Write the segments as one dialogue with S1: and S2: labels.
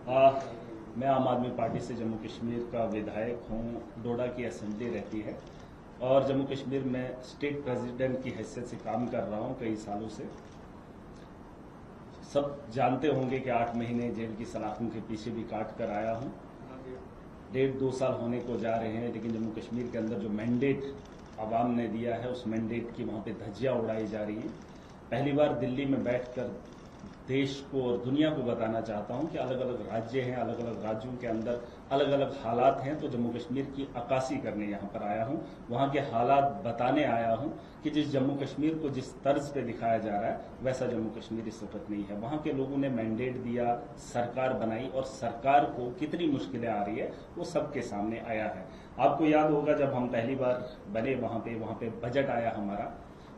S1: मैं आम आदमी पार्टी से जम्मू कश्मीर का विधायक हूँ। डोडा की असेंबली रहती है और जम्मू कश्मीर में स्टेट प्रेसिडेंट की हैसियत से काम कर रहा हूँ कई सालों से। सब जानते होंगे कि 8 महीने जेल की सलाखों के पीछे भी काट कर आया हूँ। 1.5-2 साल होने को जा रहे हैं, लेकिन जम्मू कश्मीर के अंदर जो मैंडेट आवाम ने दिया है उस मैंडेट की वहाँ पे धज्जियाँ उड़ाई जा रही हैं। पहली बार दिल्ली में बैठकर देश को और दुनिया को बताना चाहता हूं कि अलग अलग राज्य हैं, अलग अलग राज्यों के अंदर अलग अलग हालात हैं। तो जम्मू कश्मीर की अक्कासी करने यहां पर आया हूं, वहां के हालात बताने आया हूं कि जिस जम्मू कश्मीर को जिस तर्ज पे दिखाया जा रहा है वैसा जम्मू कश्मीर इस वक्त नहीं है। वहां के लोगों ने मैंडेट दिया, सरकार बनाई और सरकार को कितनी मुश्किलें आ रही है वो सबके सामने आया है। आपको याद होगा जब हम पहली बार बने वहां पे बजट आया हमारा,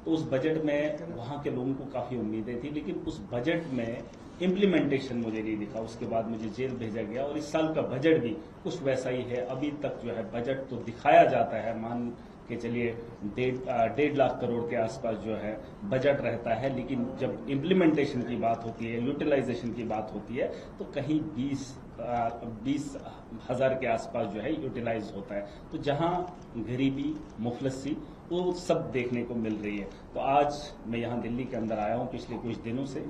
S1: तो उस बजट में वहां के लोगों को काफी उम्मीदें थी, लेकिन उस बजट में इम्प्लीमेंटेशन मुझे नहीं दिखा। उसके बाद मुझे जेल भेजा गया और इस साल का बजट भी कुछ वैसा ही है। अभी तक जो है बजट तो दिखाया जाता है, मान के चलिए 1.5 लाख करोड़ के आसपास जो है बजट रहता है, लेकिन जब इम्प्लीमेंटेशन की बात होती है, यूटिलाइजेशन की बात होती है, तो कहीं 20,000 के आसपास जो है यूटिलाइज होता है। तो जहां गरीबी, मुफलसी वो सब देखने को मिल रही है। तो आज मैं यहाँ दिल्ली के अंदर आया हूँ पिछले कुछ दिनों से।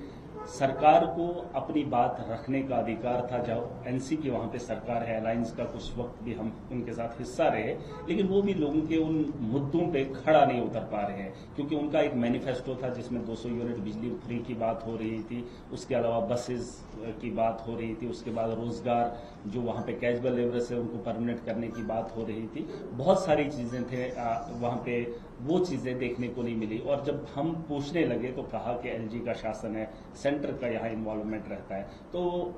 S1: सरकार को अपनी बात रखने का अधिकार था। जब एनसी की वहाँ पे सरकार है, अलायंस का कुछ वक्त भी हम उनके साथ हिस्सा रहे, लेकिन वो भी लोगों के उन मुद्दों पे खड़ा नहीं उतर पा रहे हैं, क्योंकि उनका एक मैनिफेस्टो था जिसमें 200 यूनिट बिजली फ्री की बात हो रही थी, उसके अलावा बसेस की बात हो रही थी, उसके बाद रोजगार जो वहाँ पे कैजुअल लेबर से उनको परमानेंट करने की बात हो रही थी। बहुत सारी चीजें थे वहाँ पे, वो चीजें देखने को नहीं मिली। और जब हम पूछने लगे तो कहा कि एलजी का शासन है, सेंटर का यहाँ इन्वॉल्वमेंट रहता है। तो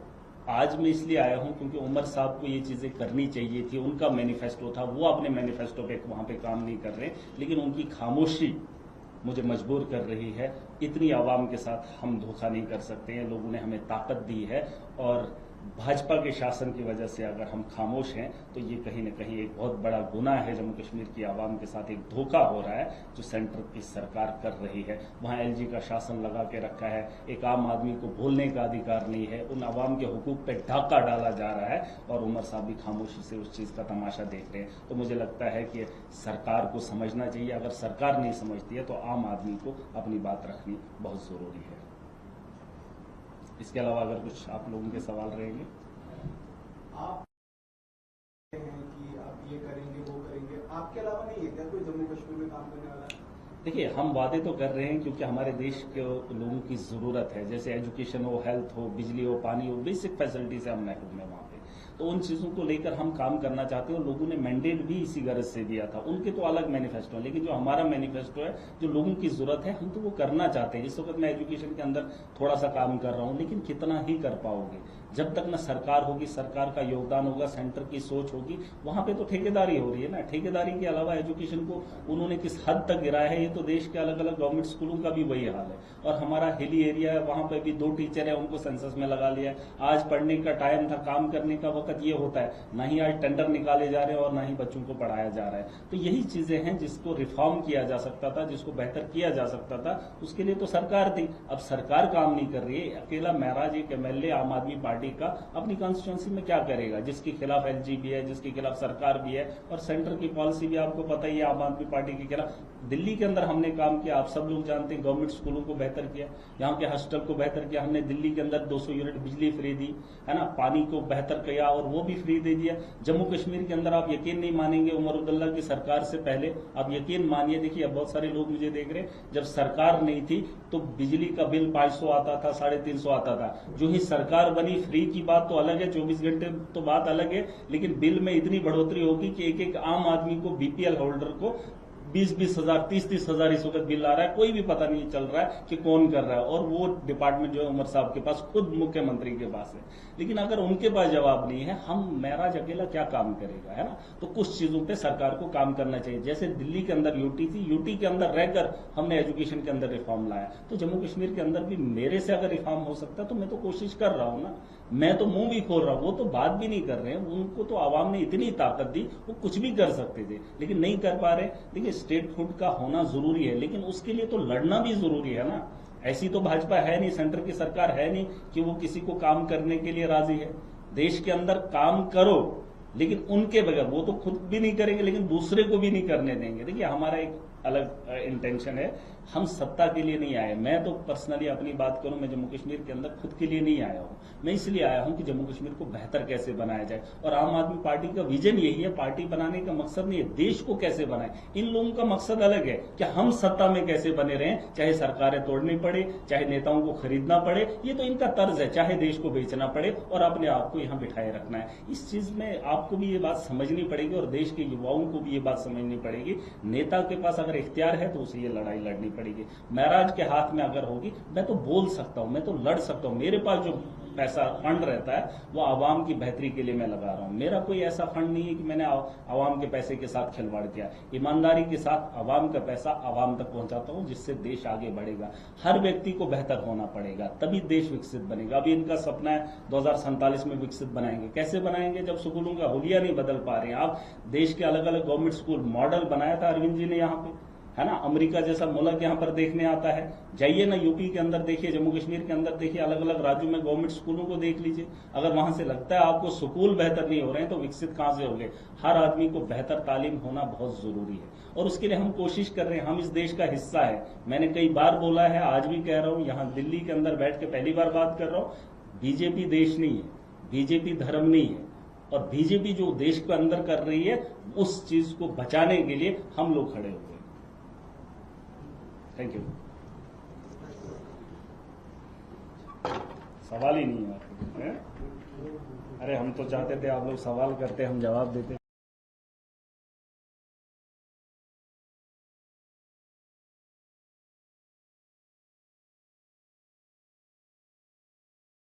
S1: आज मैं इसलिए आया हूं क्योंकि उमर साहब को ये चीजें करनी चाहिए थी, उनका मैनिफेस्टो था, वो अपने मैनिफेस्टो पे वहां पे काम नहीं कर रहे, लेकिन उनकी खामोशी मुझे मजबूर कर रही है। इतनी आवाम के साथ हम धोखा नहीं कर सकते हैं, लोगों ने हमें ताकत दी है और भाजपा के शासन की वजह से अगर हम खामोश हैं तो ये कहीं न कहीं एक बहुत बड़ा गुनाह है। जम्मू कश्मीर की आवाम के साथ एक धोखा हो रहा है जो सेंटर की सरकार कर रही है। वहाँ एलजी का शासन लगा के रखा है, एक आम आदमी को बोलने का अधिकार नहीं है, उन आवाम के हुकूक पे डाका डाला जा रहा है और उमर साहब भी खामोशी से उस चीज़ का तमाशा देख रहे हैं। तो मुझे लगता है कि सरकार को समझना चाहिए। अगर सरकार नहीं समझती है तो आम आदमी को अपनी बात रखनी बहुत ज़रूरी है। इसके अलावा अगर कुछ आप लोगों के सवाल रहेंगे।
S2: आप हैं कि आप ये करेंगे वो करेंगे, आपके अलावा नहीं है क्या कोई जम्मू कश्मीर में काम करने वाला?
S1: देखिए, हम वादे तो कर रहे हैं क्योंकि हमारे देश के लोगों की जरूरत है, जैसे एजुकेशन हो, हेल्थ हो, बिजली हो, पानी हो, बेसिक फैसिलिटी से हम महरूम है वहाँ पे। तो उन चीज़ों को लेकर हम काम करना चाहते हैं और लोगों ने मैंडेट भी इसी गरज से दिया था। उनके तो अलग मैनिफेस्टो है, लेकिन जो हमारा मैनिफेस्टो है, जो लोगों की जरूरत है, हम तो वो करना चाहते हैं। इस वक्त मैं एजुकेशन के अंदर थोड़ा सा काम कर रहा हूँ, लेकिन कितना ही कर पाओगे जब तक न सरकार होगी, सरकार का योगदान होगा, सेंटर की सोच होगी। वहां पे तो ठेकेदारी हो रही है ना। ठेकेदारी के अलावा एजुकेशन को उन्होंने किस हद तक गिराया है, ये तो देश के अलग अलग गवर्नमेंट स्कूलों का भी वही हाल है। और हमारा हिली एरिया है, वहां पे भी 2 टीचर है, उनको सेंसस में लगा लिया है। आज पढ़ने का टाइम था, काम करने का वक्त ये होता है, ना ही आज टेंडर निकाले जा रहे हैं और ना ही बच्चों को पढ़ाया जा रहा है। तो यही चीजें हैं जिसको रिफॉर्म किया जा सकता था, जिसको बेहतर किया जा सकता था, उसके लिए तो सरकार थी। अब सरकार काम नहीं कर रही है। अकेला महराज एक एमएलए आम आदमी पार्टी का अपनी कॉन्स्टिट्यूंसी में क्या करेगा, जिसके खिलाफ एलजी भी है, जिसके खिलाफ सरकार भी है और सेंटर की पॉलिसी भी आपको पता ही है आम आदमी पार्टी के खिलाफ। दिल्ली के अंदर हमने काम किया, आप सब लोग जानते हैं, गवर्नमेंट स्कूलों को बेहतर किया, यहाँ के हॉस्टल को बेहतर किया हमने। दिल्ली के अंदर 200 यूनिट बिजली फ्री दी है ना, पानी को बेहतर किया और वो भी फ्री दे दिया। जम्मू कश्मीर के अंदर आप यकीन नहीं मानेंगे, उमर अब्दुल्ला की सरकार से पहले, आप यकीन मानिए, देखिए अब बहुत सारे लोग मुझे देख रहे हैं, जब सरकार नहीं थी तो बिजली का बिल 500 आता था, 350 आता था। जो ही सरकार बनी, फ्री की बात तो अलग है, 24 घंटे तो बात अलग है, लेकिन बिल में इतनी बढ़ोतरी होगी कि एक एक आम आदमी को, बीपीएल होल्डर को 20-20 हजार, 30-30 हजार इस वक्त बिल आ रहा है। कोई भी पता नहीं चल रहा है कि कौन कर रहा है। और वो डिपार्टमेंट जो है उमर साहब के पास, खुद मुख्यमंत्री के पास है। लेकिन अगर उनके पास जवाब नहीं है, हम महराज अकेला क्या काम करेगा, है ना। तो कुछ चीजों पे सरकार को काम करना चाहिए। जैसे दिल्ली के अंदर यूटी थी, यूटी के अंदर रहकर हमने एजुकेशन के अंदर रिफॉर्म लाया, तो जम्मू कश्मीर के अंदर भी मेरे से अगर रिफॉर्म हो सकता तो मैं तो कोशिश कर रहा हूं ना। मैं तो मुंह भी खोल रहा हूं, वो तो बात भी नहीं कर रहे हैं। उनको तो आवाम ने इतनी ताकत दी, वो कुछ भी कर सकते थे, लेकिन नहीं कर पा रहे। देखिए, स्टेट हुड का होना जरूरी है, लेकिन उसके लिए तो लड़ना भी जरूरी है ना। ऐसी तो भाजपा है नहीं, सेंटर की सरकार है नहीं कि वो किसी को काम करने के लिए राजी है। देश के अंदर काम करो, लेकिन उनके बगैर, वो तो खुद भी नहीं करेंगे लेकिन दूसरे को भी नहीं करने देंगे। देखिए हमारा एक अलग इंटेंशन है, हम सत्ता के लिए नहीं आए। मैं तो पर्सनली अपनी बात करूं, मैं जम्मू कश्मीर के अंदर खुद के लिए नहीं आया हूं। मैं इसलिए आया हूं कि जम्मू कश्मीर को बेहतर कैसे बनाया जाए, और आम आदमी पार्टी का विजन यही है। पार्टी बनाने का मकसद नहीं है देश को कैसे बनाए, इन लोगों का मकसद अलग है कि हम सत्ता में कैसे बने रहें, चाहे सरकारें तोड़नी पड़े, चाहे नेताओं को खरीदना पड़े, ये तो इनका तर्ज है, चाहे देश को बेचना पड़े और अपने आप को यहां बिठाए रखना है। इस चीज में आपको भी ये बात समझनी पड़ेगी और देश के युवाओं को भी ये बात समझनी पड़ेगी। नेता के पास अगर इख्तियार है तो उसे ये लड़ाई लड़नी पड़ेगी। महाराज के हाथ में अगर होगी, मैं तो बोल सकता हूं, मैं तो लड़ सकता हूं। मेरे पास जो पैसा फंड रहता है वो आवाम की बेहतरी के लिए मैं लगा रहा हूं। मेरा कोई ऐसा फंड नहीं है कि मैंने आवाम के पैसे के साथ खिलवाड़ किया। ईमानदारी के साथ आवाम का पैसा आवाम तक पहुंचाता हूं, जिससे देश आगे बढ़ेगा। हर व्यक्ति को बेहतर होना पड़ेगा, तभी देश विकसित बनेगा। अभी इनका सपना है 2047 में विकसित बनाएंगे। कैसे बनाएंगे जब स्कूलों का हुलिया नहीं बदल पा रहे हैं आप। देश के अलग अलग गवर्नमेंट स्कूल मॉडल बनाया था अरविंद जी ने यहाँ पे, है ना। अमेरिका जैसा मुल्क यहाँ पर देखने आता है, जाइए ना यूपी के अंदर देखिए, जम्मू कश्मीर के अंदर देखिए, अलग अलग राज्यों में गवर्नमेंट स्कूलों को देख लीजिए। अगर वहां से लगता है आपको स्कूल बेहतर नहीं हो रहे हैं तो विकसित कहां से होंगे। हर आदमी को बेहतर तालीम होना बहुत जरूरी है और उसके लिए हम कोशिश कर रहे हैं। हम इस देश का हिस्सा है, मैंने कई बार बोला है, आज भी कह रहा हूं, यहाँ दिल्ली के अंदर बैठ के पहली बार बात कर रहा हूं। बीजेपी देश नहीं है, बीजेपी धर्म नहीं है, और बीजेपी जो देश के अंदर कर रही है उस चीज को बचाने के लिए हम लोग खड़े हुए। Thank you. सवाल ही नहीं है। अरे हम तो चाहते थे आप लोग सवाल करते, हम जवाब देते।